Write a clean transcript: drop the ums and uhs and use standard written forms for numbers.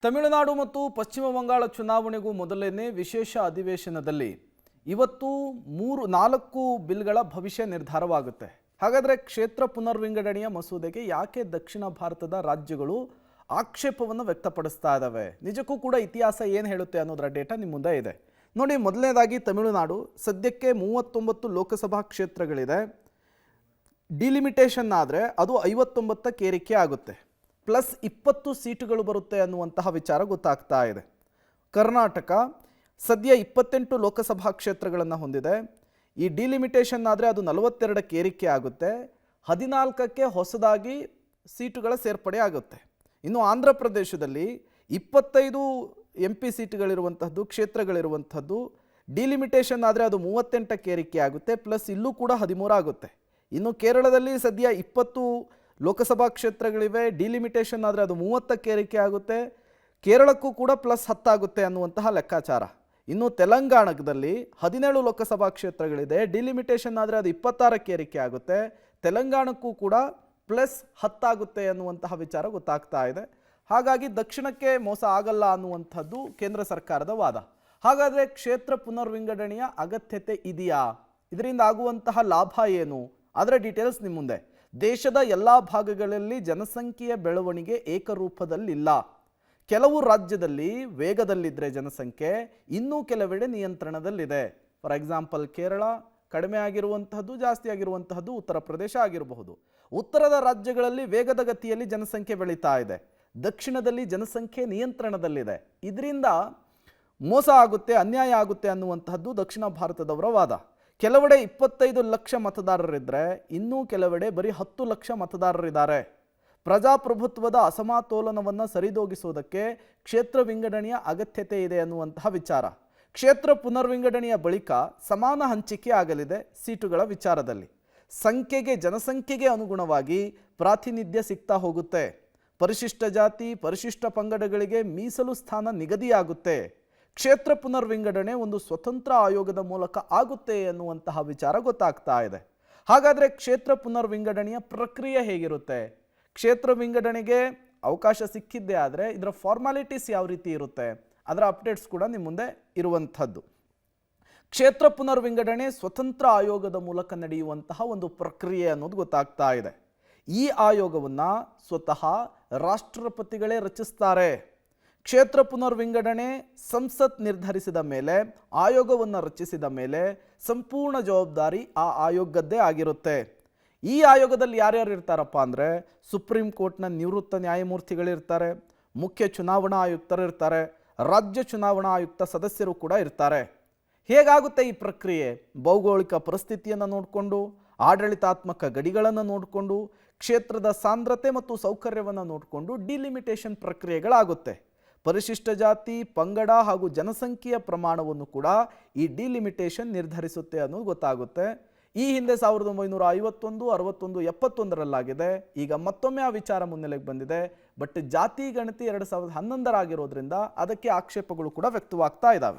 ತಮಿಳುನಾಡು ಮತ್ತು ಪಶ್ಚಿಮ ಬಂಗಾಳ ಚುನಾವಣೆಗೂ ಮೊದಲೇನೆ ವಿಶೇಷ ಅಧಿವೇಶನದಲ್ಲಿ ಇವತ್ತು 4 ಬಿಲ್ಗಳ ಭವಿಷ್ಯ ನಿರ್ಧಾರವಾಗುತ್ತೆ. ಹಾಗಾದರೆ ಕ್ಷೇತ್ರ ಪುನರ್ವಿಂಗಡಣೆಯ ಮಸೂದೆಗೆ ಯಾಕೆ ದಕ್ಷಿಣ ಭಾರತದ ರಾಜ್ಯಗಳು ಆಕ್ಷೇಪವನ್ನು ವ್ಯಕ್ತಪಡಿಸ್ತಾ ಇದ್ದಾವೆ? ನಿಜಕ್ಕೂ ಕೂಡ ಇತಿಹಾಸ ಏನು ಹೇಳುತ್ತೆ ಅನ್ನೋದರ ಡೇಟಾ ನಿಮ್ಮ ಮುಂದೆ ಇದೆ. ನೋಡಿ, ಮೊದಲನೇದಾಗಿ ತಮಿಳುನಾಡು ಸದ್ಯಕ್ಕೆ 39 ಲೋಕಸಭಾ ಕ್ಷೇತ್ರಗಳಿದೆ. ಡಿಲಿಮಿಟೇಷನ್ ಆದರೆ ಅದು 59ಕ್ಕೆ ಏರಿಕೆ ಆಗುತ್ತೆ. ಪ್ಲಸ್ 20 ಸೀಟುಗಳು ಬರುತ್ತೆ ಅನ್ನುವಂತಹ ವಿಚಾರ ಗೊತ್ತಾಗ್ತಾ ಇದೆ. ಕರ್ನಾಟಕ ಸದ್ಯ 28 ಲೋಕಸಭಾ ಕ್ಷೇತ್ರಗಳನ್ನು ಹೊಂದಿದೆ. ಈ ಡಿಲಿಮಿಟೇಷನ್ ಆದರೆ ಅದು 42ಕ್ಕೆ ಏರಿಕೆ ಆಗುತ್ತೆ. 14ಕ್ಕೆ ಹೊಸದಾಗಿ ಸೀಟುಗಳ ಸೇರ್ಪಡೆ ಆಗುತ್ತೆ. ಇನ್ನು ಆಂಧ್ರ ಪ್ರದೇಶದಲ್ಲಿ 25 MP ಸೀಟುಗಳಿರುವಂಥದ್ದು, ಕ್ಷೇತ್ರಗಳಿರುವಂಥದ್ದು. ಡಿಲಿಮಿಟೇಷನ್ ಆದರೆ ಅದು 38ಕ್ಕೆ ಏರಿಕೆ ಆಗುತ್ತೆ. ಪ್ಲಸ್ ಇಲ್ಲೂ ಕೂಡ 13 ಆಗುತ್ತೆ. ಇನ್ನು ಕೇರಳದಲ್ಲಿ ಸದ್ಯ 20 ಲೋಕಸಭಾ ಕ್ಷೇತ್ರಗಳಿವೆ. ಡಿಲಿಮಿಟೇಷನ್ ಆದರೆ ಅದು 30ಕ್ಕೆ ಏರಿಕೆ ಆಗುತ್ತೆ. ಕೇರಳಕ್ಕೂ ಕೂಡ ಪ್ಲಸ್ 10 ಆಗುತ್ತೆ ಅನ್ನುವಂತಹ ಲೆಕ್ಕಾಚಾರ. ಇನ್ನು ತೆಲಂಗಾಣದಲ್ಲಿ 17 ಲೋಕಸಭಾ ಕ್ಷೇತ್ರಗಳಿದೆ. ಡಿಲಿಮಿಟೇಷನ್ ಆದರೆ ಅದು 26ಕ್ಕೆ ಏರಿಕೆ ಆಗುತ್ತೆ. ತೆಲಂಗಾಣಕ್ಕೂ ಕೂಡ ಪ್ಲಸ್ 10 ಆಗುತ್ತೆ ಅನ್ನುವಂತಹ ವಿಚಾರ ಗೊತ್ತಾಗ್ತಾ ಇದೆ. ಹಾಗಾಗಿ ದಕ್ಷಿಣಕ್ಕೆ ಮೋಸ ಆಗಲ್ಲ ಅನ್ನುವಂಥದ್ದು ಕೇಂದ್ರ ಸರ್ಕಾರದ ವಾದ. ಹಾಗಾದರೆ ಕ್ಷೇತ್ರ ಪುನರ್ವಿಂಗಡಣೆಯ ಅಗತ್ಯತೆ ಇದೆಯಾ? ಇದರಿಂದ ಆಗುವಂತಹ ಲಾಭ ಏನು? ಅದರ ಡೀಟೇಲ್ಸ್ ನಿಮ್ಮ ಮುಂದೆ. ದೇಶದ ಎಲ್ಲ ಭಾಗಗಳಲ್ಲಿ ಜನಸಂಖ್ಯೆಯ ಬೆಳವಣಿಗೆ ಏಕರೂಪದಲ್ಲಿಲ್ಲ. ಕೆಲವು ರಾಜ್ಯದಲ್ಲಿ ವೇಗದಲ್ಲಿದ್ದರೆ ಜನಸಂಖ್ಯೆ, ಇನ್ನೂ ಕೆಲವೆಡೆ ನಿಯಂತ್ರಣದಲ್ಲಿದೆ. ಫಾರ್ ಎಕ್ಸಾಂಪಲ್ ಕೇರಳ ಕಡಿಮೆ ಆಗಿರುವಂತಹದ್ದು, ಜಾಸ್ತಿ ಆಗಿರುವಂತಹದ್ದು ಉತ್ತರ ಪ್ರದೇಶ ಆಗಿರಬಹುದು. ಉತ್ತರದ ರಾಜ್ಯಗಳಲ್ಲಿ ವೇಗದ ಗತಿಯಲ್ಲಿ ಜನಸಂಖ್ಯೆ ಬೆಳೀತಾ ಇದೆ. ದಕ್ಷಿಣದಲ್ಲಿ ಜನಸಂಖ್ಯೆ ನಿಯಂತ್ರಣದಲ್ಲಿದೆ. ಇದರಿಂದ ಮೋಸ ಆಗುತ್ತೆ, ಅನ್ಯಾಯ ಆಗುತ್ತೆ ಅನ್ನುವಂತಹದ್ದು ದಕ್ಷಿಣ ಭಾರತದವರ ವಾದ. ಕೆಲವೆಡೆ 25 ಲಕ್ಷ ಮತದಾರರಿದ್ದರೆ ಇನ್ನೂ ಕೆಲವೆಡೆ ಬರೀ 10 ಲಕ್ಷ ಮತದಾರರಿದ್ದಾರೆ. ಪ್ರಜಾಪ್ರಭುತ್ವದ ಅಸಮತೋಲನವನ್ನು ಸರಿದೂಗಿಸುವುದಕ್ಕೆ ಕ್ಷೇತ್ರ ವಿಂಗಡಣೆಯ ಅಗತ್ಯತೆ ಇದೆ ಅನ್ನುವಂತಹ ವಿಚಾರ. ಕ್ಷೇತ್ರ ಪುನರ್ವಿಂಗಡಣೆಯ ಬಳಿಕ ಸಮಾನ ಹಂಚಿಕೆ ಆಗಲಿದೆ ಸೀಟುಗಳ ವಿಚಾರದಲ್ಲಿ. ಜನಸಂಖ್ಯೆಗೆ ಅನುಗುಣವಾಗಿ ಪ್ರಾತಿನಿಧ್ಯ ಸಿಗ್ತಾ ಹೋಗುತ್ತೆ. ಪರಿಶಿಷ್ಟ ಜಾತಿ, ಪರಿಶಿಷ್ಟ ಪಂಗಡಗಳಿಗೆ ಮೀಸಲು ಸ್ಥಾನ ನಿಗದಿಯಾಗುತ್ತೆ. ಕ್ಷೇತ್ರ ಪುನರ್ವಿಂಗಡಣೆ ಒಂದು ಸ್ವತಂತ್ರ ಆಯೋಗದ ಮೂಲಕ ಆಗುತ್ತೆ ಎನ್ನುವಂತಹ ವಿಚಾರ ಗೊತ್ತಾಗ್ತಾ ಇದೆ. ಹಾಗಾದರೆ ಕ್ಷೇತ್ರ ಪುನರ್ವಿಂಗಡಣೆಯ ಪ್ರಕ್ರಿಯೆ ಹೇಗಿರುತ್ತೆ? ಕ್ಷೇತ್ರ ವಿಂಗಡಣೆಗೆ ಅವಕಾಶ ಸಿಕ್ಕಿದ್ದೇ ಆದರೆ ಇದರ ಫಾರ್ಮಾಲಿಟೀಸ್ ಯಾವ ರೀತಿ ಇರುತ್ತೆ? ಅದರ ಅಪ್ಡೇಟ್ಸ್ ಕೂಡ ನಿಮ್ಮ ಮುಂದೆ ಇರುವಂಥದ್ದು. ಕ್ಷೇತ್ರ ಪುನರ್ವಿಂಗಡಣೆ ಸ್ವತಂತ್ರ ಆಯೋಗದ ಮೂಲಕ ನಡೆಯುವಂತಹ ಒಂದು ಪ್ರಕ್ರಿಯೆ ಅನ್ನೋದು ಗೊತ್ತಾಗ್ತಾ ಇದೆ. ಈ ಆಯೋಗವನ್ನು ಸ್ವತಃ ರಾಷ್ಟ್ರಪತಿಗಳೇ ರಚಿಸ್ತಾರೆ. ಕ್ಷೇತ್ರ ಪುನರ್ವಿಂಗಡಣೆ ಸಂಸತ್ ನಿರ್ಧರಿಸಿದ ಮೇಲೆ, ಆಯೋಗವನ್ನು ರಚಿಸಿದ ಮೇಲೆ ಸಂಪೂರ್ಣ ಜವಾಬ್ದಾರಿ ಆ ಆಯೋಗದ್ದೇ ಆಗಿರುತ್ತೆ. ಈ ಆಯೋಗದಲ್ಲಿ ಯಾರ್ಯಾರು ಇರ್ತಾರಪ್ಪ ಅಂದರೆ, ಸುಪ್ರೀಂ ಕೋರ್ಟ್ನ ನಿವೃತ್ತ ನ್ಯಾಯಮೂರ್ತಿಗಳಿರ್ತಾರೆ, ಮುಖ್ಯ ಚುನಾವಣಾ ಆಯುಕ್ತರು ಇರ್ತಾರೆ, ರಾಜ್ಯ ಚುನಾವಣಾ ಆಯುಕ್ತ ಸದಸ್ಯರು ಕೂಡ ಇರ್ತಾರೆ. ಹೇಗಾಗುತ್ತೆ ಈ ಪ್ರಕ್ರಿಯೆ? ಭೌಗೋಳಿಕ ಪರಿಸ್ಥಿತಿಯನ್ನು ನೋಡಿಕೊಂಡು, ಆಡಳಿತಾತ್ಮಕ ಗಡಿಗಳನ್ನು ನೋಡಿಕೊಂಡು, ಕ್ಷೇತ್ರದ ಸಾಂದ್ರತೆ ಮತ್ತು ಸೌಕರ್ಯವನ್ನು ನೋಡಿಕೊಂಡು ಡಿಲಿಮಿಟೇಷನ್ ಪ್ರಕ್ರಿಯೆಗಳಾಗುತ್ತೆ. ಪರಿಶಿಷ್ಟ ಜಾತಿ, ಪಂಗಡ ಹಾಗೂ ಜನಸಂಖ್ಯೆಯ ಪ್ರಮಾಣವನ್ನು ಕೂಡ ಈ ಡಿಲಿಮಿಟೇಷನ್ ನಿರ್ಧರಿಸುತ್ತೆ ಅನ್ನೋದು ಗೊತ್ತಾಗುತ್ತೆ. ಈ ಹಿಂದೆ 1951, 61, 71ರಲ್ಲಾಗಿದೆ. ಈಗ ಮತ್ತೊಮ್ಮೆ ಆ ವಿಚಾರ ಮುನ್ನೆಲೆಗೆ ಬಂದಿದೆ. ಬಟ್ ಜಾತಿ ಗಣತಿ 2011 ಆಗಿರೋದ್ರಿಂದ ಅದಕ್ಕೆ ಆಕ್ಷೇಪಗಳು ಕೂಡ ವ್ಯಕ್ತವಾಗ್ತಾ ಇದ್ದಾವೆ.